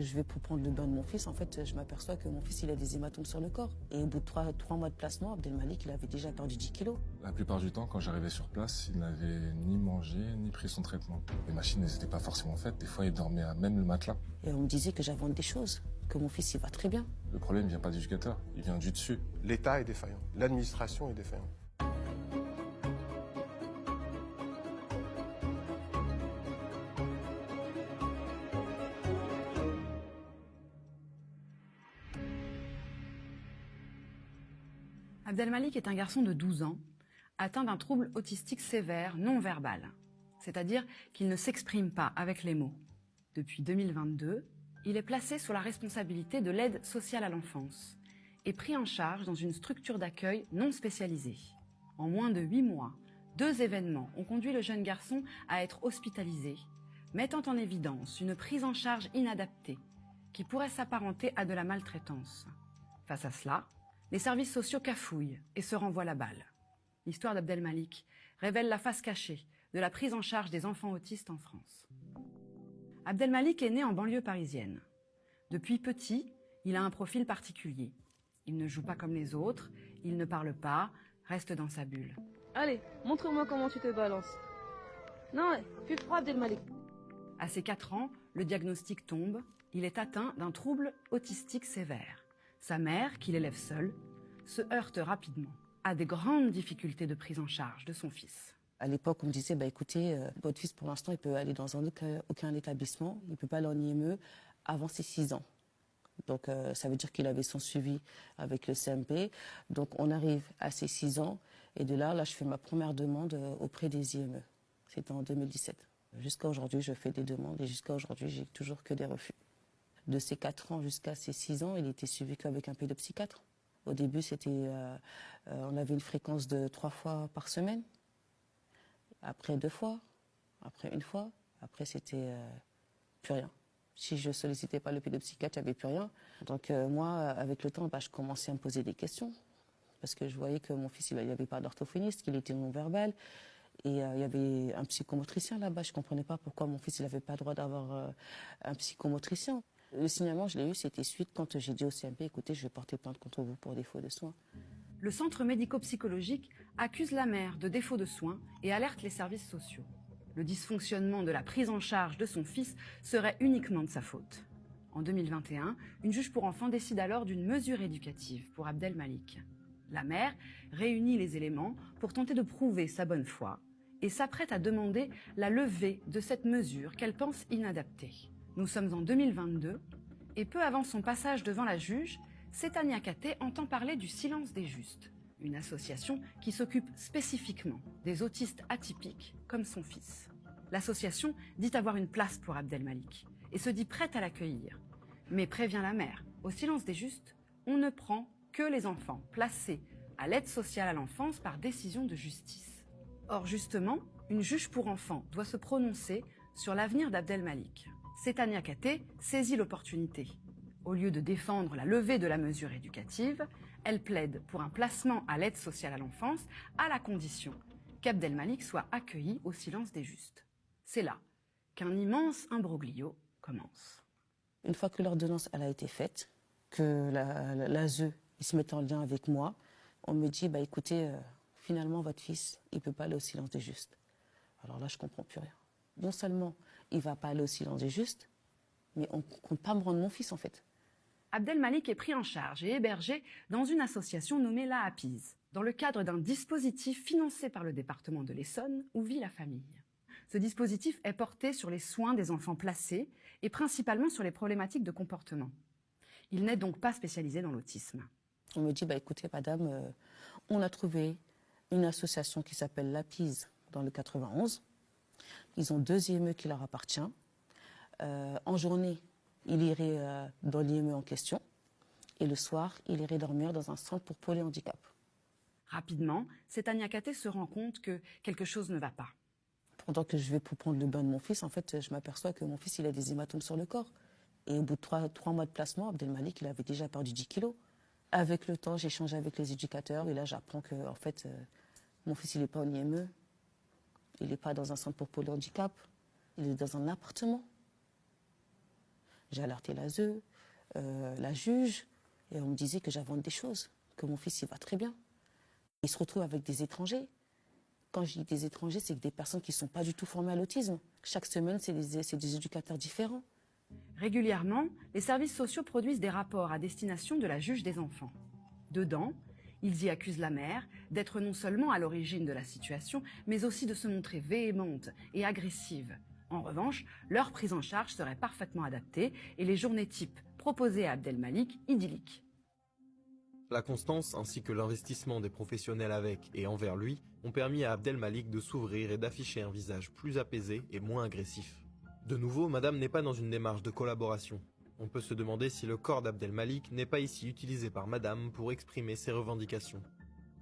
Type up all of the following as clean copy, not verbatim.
Je vais pour prendre le bain de mon fils, en fait, je m'aperçois que mon fils, il a des hématomes sur le corps. Et au bout de 3 mois de placement, Abdelmalik, il avait déjà perdu 10 kilos. La plupart du temps, quand j'arrivais sur place, il n'avait ni mangé, ni pris son traitement. Les machines n'étaient pas forcément faites, des fois il dormait à même le matelas. Et on me disait que j'invente des choses, que mon fils, il va très bien. Le problème ne vient pas du éducateur, il vient du dessus. L'État est défaillant, l'administration est défaillante. Abdelmalik est un garçon de 12 ans, atteint d'un trouble autistique sévère non verbal, c'est-à-dire qu'il ne s'exprime pas avec les mots. Depuis 2022, il est placé sous la responsabilité de l'aide sociale à l'enfance et pris en charge dans une structure d'accueil non spécialisée. En moins de 8 mois, 2 événements ont conduit le jeune garçon à être hospitalisé, mettant en évidence une prise en charge inadaptée qui pourrait s'apparenter à de la maltraitance. Face à cela, les services sociaux cafouillent et se renvoient la balle. L'histoire d'Abdelmalik révèle la face cachée de la prise en charge des enfants autistes en France. Abdelmalik est né en banlieue parisienne. Depuis petit, il a un profil particulier. Il ne joue pas comme les autres, il ne parle pas, reste dans sa bulle. Allez, montre-moi comment tu te balances. Non, plus froid Abdelmalik. À ses 4 ans, le diagnostic tombe, il est atteint d'un trouble autistique sévère. Sa mère, qui l'élève seule, se heurte rapidement à des grandes difficultés de prise en charge de son fils. À l'époque, on me disait, écoutez, votre fils, pour l'instant, il peut aller dans aucun établissement, il ne peut pas aller en IME avant ses 6 ans. Donc, ça veut dire qu'il avait son suivi avec le CMP. Donc, on arrive à ses 6 ans, et de là, je fais ma première demande auprès des IME. C'était en 2017. Jusqu'à aujourd'hui, je fais des demandes, et jusqu'à aujourd'hui, j'ai toujours que des refus. De ses 4 ans jusqu'à ses 6 ans, il était suivi qu'avec un pédopsychiatre. Au début, on avait une fréquence de 3 fois par semaine. Après 2 fois, après 1 fois, après c'était plus rien. Si je sollicitais pas le pédopsychiatre, il n'y avait plus rien. Donc moi, avec le temps, je commençais à me poser des questions. Parce que je voyais que mon fils, il n'y avait pas d'orthophoniste, qu'il était non-verbal. Et il y avait un psychomotricien là-bas. Je ne comprenais pas pourquoi mon fils n'avait pas le droit d'avoir un psychomotricien. Le signalement, je l'ai eu, c'était suite quand j'ai dit au CMP, écoutez, je vais porter plainte contre vous pour défaut de soins. Le centre médico-psychologique accuse la mère de défaut de soins et alerte les services sociaux. Le dysfonctionnement de la prise en charge de son fils serait uniquement de sa faute. En 2021, une juge pour enfants décide alors d'une mesure éducative pour Abdelmalik. La mère réunit les éléments pour tenter de prouver sa bonne foi et s'apprête à demander la levée de cette mesure qu'elle pense inadaptée. Nous sommes en 2022 et peu avant son passage devant la juge, Setania Katé entend parler du Silence des Justes, une association qui s'occupe spécifiquement des autistes atypiques comme son fils. L'association dit avoir une place pour Abdelmalik et se dit prête à l'accueillir, mais prévient la mère, au Silence des Justes, on ne prend que les enfants placés à l'aide sociale à l'enfance par décision de justice. Or justement, une juge pour enfants doit se prononcer sur l'avenir d'Abdelmalik. Setania Katé saisit l'opportunité. Au lieu de défendre la levée de la mesure éducative, elle plaide pour un placement à l'aide sociale à l'enfance à la condition qu'Abdelmalik soit accueilli au Silence des Justes. C'est là qu'un immense imbroglio commence. Une fois que l'ordonnance a été faite, que l'ASE se met en lien avec moi, on me dit, écoutez, finalement votre fils, il ne peut pas aller au Silence des Justes. Alors là, je ne comprends plus rien. Non seulement il ne va pas aller au Silence des Justes, mais on ne compte pas me rendre mon fils en fait. Abdelmalik est pris en charge et hébergé dans une association nommée La Hapiz, dans le cadre d'un dispositif financé par le département de l'Essonne où vit la famille. Ce dispositif est porté sur les soins des enfants placés et principalement sur les problématiques de comportement. Il n'est donc pas spécialisé dans l'autisme. On me dit, écoutez madame, on a trouvé une association qui s'appelle La Hapiz dans le 91. Ils ont 2 IME qui leur appartient. En journée, il irait dans l'IME en question. Et le soir, il irait dormir dans un centre pour polyhandicap. Rapidement, Setania Katé se rend compte que quelque chose ne va pas. Pendant que je vais pour prendre le bain de mon fils, en fait, je m'aperçois que mon fils, il a des hématomes sur le corps. Et au bout de 3 mois de placement, Abdelmalik, il avait déjà perdu 10 kilos. Avec le temps, j'ai échangé avec les éducateurs et là, j'apprends que, en fait, mon fils, il n'est pas en IME. Il n'est pas dans un centre pour polyhandicap. Il est dans un appartement. J'ai alerté l'ASE, la juge, et on me disait que j'invente des choses, que mon fils il va très bien. Il se retrouve avec des étrangers. Quand je dis des étrangers, c'est que des personnes qui ne sont pas du tout formées à l'autisme. Chaque semaine, c'est des éducateurs différents. Régulièrement, les services sociaux produisent des rapports à destination de la juge des enfants. Dedans, ils y accusent la mère d'être non seulement à l'origine de la situation, mais aussi de se montrer véhémente et agressive. En revanche, leur prise en charge serait parfaitement adaptée et les journées types proposées à Abdelmalik idylliques. La constance ainsi que l'investissement des professionnels avec et envers lui ont permis à Abdelmalik de s'ouvrir et d'afficher un visage plus apaisé et moins agressif. De nouveau, madame n'est pas dans une démarche de collaboration. On peut se demander si le corps d'Abdelmalik n'est pas ici utilisé par madame pour exprimer ses revendications.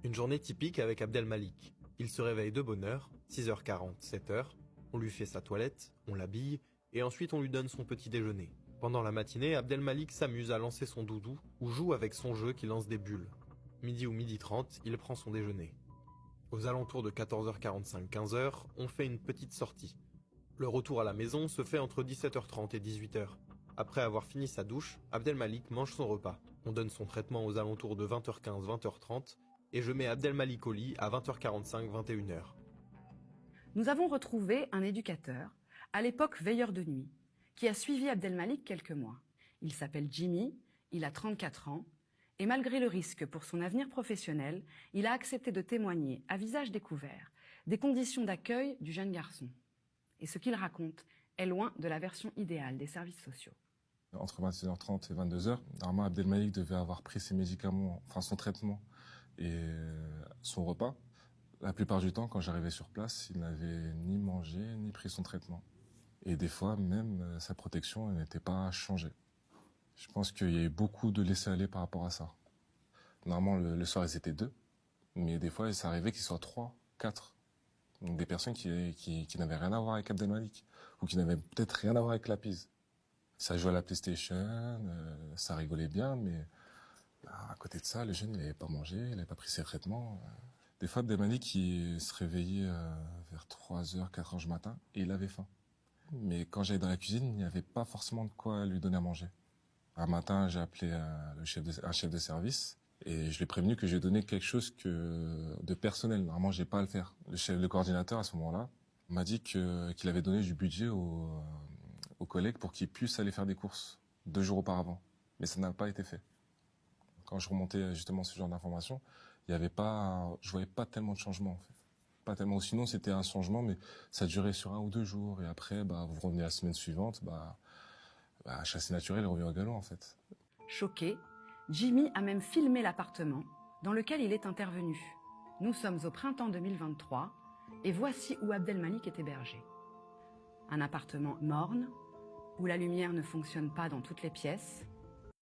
Une journée typique avec Abdelmalik. Il se réveille de bonne heure, 6h40, 7h, on lui fait sa toilette, on l'habille, et ensuite on lui donne son petit déjeuner. Pendant la matinée, Abdelmalik s'amuse à lancer son doudou ou joue avec son jeu qui lance des bulles. Midi ou 12h30, il prend son déjeuner. Aux alentours de 14h45, 15h, on fait une petite sortie. Le retour à la maison se fait entre 17h30 et 18h. Après avoir fini sa douche, Abdelmalik mange son repas. On donne son traitement aux alentours de 20h15, 20h30 et je mets Abdelmalik au lit à 20h45, 21h. Nous avons retrouvé un éducateur, à l'époque veilleur de nuit, qui a suivi Abdelmalik quelques mois. Il s'appelle Jimmy, il a 34 ans, et malgré le risque pour son avenir professionnel, il a accepté de témoigner à visage découvert des conditions d'accueil du jeune garçon. Et ce qu'il raconte est loin de la version idéale des services sociaux. Entre 21h30 et 22h, normalement Abdelmalik devait avoir pris ses médicaments, enfin son traitement et son repas. La plupart du temps, quand j'arrivais sur place, il n'avait ni mangé ni pris son traitement. Et des fois, même sa protection n'était pas changée. Je pense qu'il y a eu beaucoup de laisser-aller par rapport à ça. Normalement, le soir, ils étaient 2, mais des fois, ça arrivait qu'ils soient 3, 4. Donc des personnes qui n'avaient rien à voir avec Abdelmalik, ou qui n'avaient peut-être rien à voir avec la PISE. Ça jouait à la PlayStation, ça rigolait bien, mais à côté de ça, le jeune, il n'avait pas mangé, il n'avait pas pris ses traitements. Des fois, Abdelmalik, il se réveillait vers 3h, 4h du matin, et il avait faim. Mais quand j'allais dans la cuisine, il n'y avait pas forcément de quoi lui donner à manger. Un matin, j'ai appelé un chef de service, et je lui ai prévenu que j'ai donné quelque chose de personnel. Normalement, j'ai pas à le faire. Le coordinateur, à ce moment-là, m'a dit qu'il avait donné du budget aux collègues pour qu'ils puissent aller faire des courses 2 jours auparavant. Mais ça n'a pas été fait. Quand je remontais justement ce genre d'informations, je voyais pas tellement de changements en fait. Pas tellement. Sinon, c'était un changement, mais ça durait sur 1 ou 2 jours. Et après, vous revenez la semaine suivante, chasser naturel revient au galop en fait. Choqué, Jimmy a même filmé l'appartement dans lequel il est intervenu. Nous sommes au printemps 2023 et voici où Abdelmalik est hébergé. Un appartement morne, où la lumière ne fonctionne pas dans toutes les pièces,